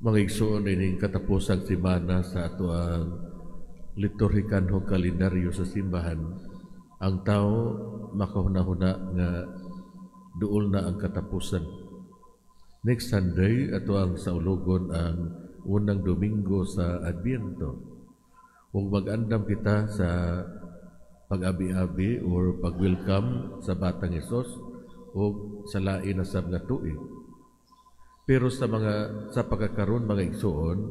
Mga igsoon ining katapusang simana sa ato ang liturhikan o kalendaryo sa simbahan, ang tao makahuna-huna nga duol na ang katapusan. Next Sunday, ato ang saulugon ang unang Domingo sa Adbiento. Kung mag-andam kita sa pag-abi-abi or pag-welcome sa Batang Hesus o sa lain na sab nga tuig. Pero sa pagkakaroon mga igsoon,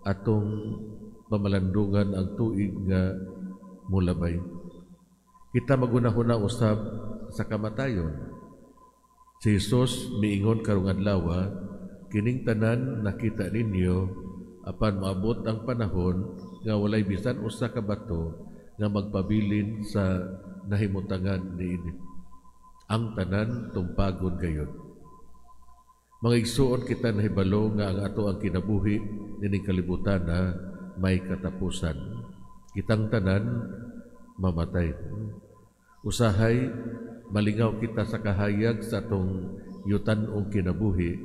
atong mamalandungan ang tuig nga mulabay. Kita magunahuna usab sa kamatayon. Si Jesus miingon karong adlaw, kining tanan nakita ninyo apan maabot ang panahon nga walay bisan usa ka bato nga magpabilin sa nahimutangan niini. Ang tanan tumpagon gayud. Mga igsuon kita nahibalo nga ang ato ang kinabuhi nining kalibutan na may katapusan. Kitang tanan mamatay. Usahay malingaw kita sa kahayag sa atong yutan-ong kinabuhi,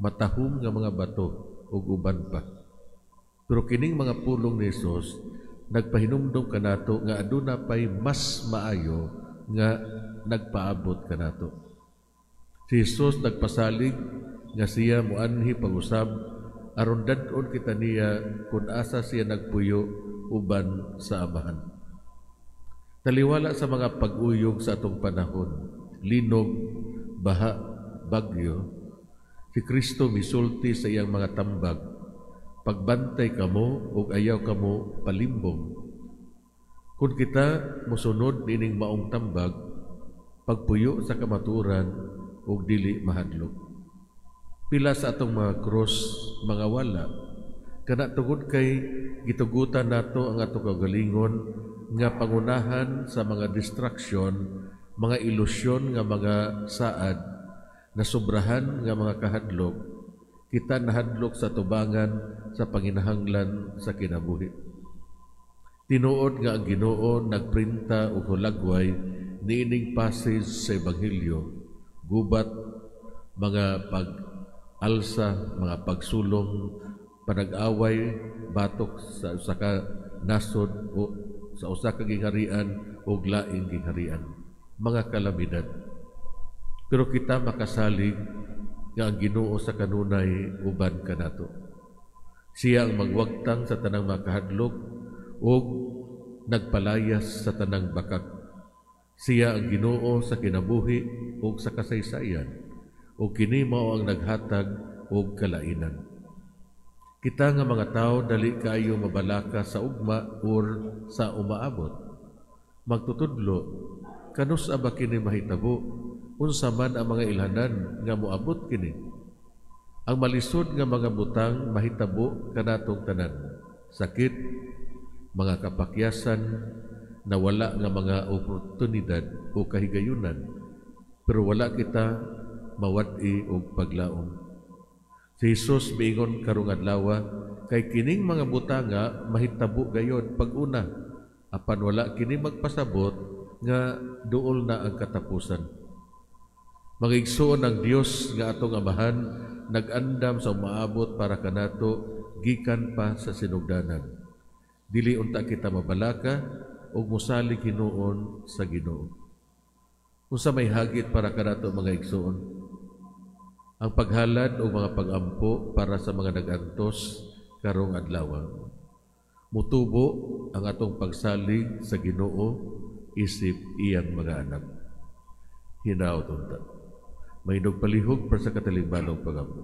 matahom nga mga bato ug uban pa. Pero kining mga pulong ni Jesus nagpahinumdom kanato nga aduna pay mas maayo nga nagpaabot kanato. Si Jesus nagpasalig nga siya muanhi pag-usab aron dad-on kita niya kung asa siya nagpuyo uban sa Amahan. Taliwala sa mga pag-uyog sa atong panahon, linog, baha, bagyo, si Kristo misulti sa iyang mga tambag, pagbantay kamo ug ayaw kamo palimbong. Kung kita mosunod nining maong tambag, pagpuyo sa kamaturan ug dili mahadlok. Pila sa atong mga krus, mga wala, kana tungod kay gitugutan nato ang atong kagalingon nga pangunahan sa mga distraksyon, mga ilusyon nga mga saad, na sobrahan nga mga kahadlok, kita nahadlok sa tubangan sa panginahanglan sa kinabuhi. Tinuod nga ang Ginoo nagprinta og hulagway niining passage sa Ebanghelyo, gubat, mga pag-alsa, mga pagsulong, panag-away, batok sa usa ka nasod o sa usa ka gingharian o laing gingharian, mga kalamidad. Pero kita makasalig nga ang Ginoo sa kanunay uban kanato. Siya ang magwagtang sa tanang makahadlok o nagpalayas sa tanang bakak. Siya ang Ginoo sa kinabuhi o sa kasaysayan o kini mao ang naghatag og kalainan. Kita nga mga tao dali kaayo mabalaka sa ugma or sa umaabot. Magtutudlo, kanus ba kini mahitabo? Unsa man ang mga ilhanan nga moabot kini? Ang malisod nga mga butang mahitabo kanatong tanan. Sakit, mga kapakyasan, nawala nga mga oportunidad o kahigayunan, pero wala kita mawad-i og paglaom. Si Jesus miingon karong adlaw, kay kining mga butanga mahitabo gayod pag-una, apan wala kini magpasabot nga duol na ang katapusan. Mga igsoon ang Dios nga atong Amahan nag-andam sa umaabot para kanato gikan pa sa sinugdanan. Dili unta kita mabalaka ug mosalig hinuon sa Ginoo. Unsa may hagit para kanato mga igsoon? Ang paghalad o mga pag-ampo para sa mga nag-antos karong adlaw. Mutubo ang atong pagsalig sa Ginoo isip iyang mga anak. Hinaot unta. May nagpalihog para sa katalingbanong pag-ampo.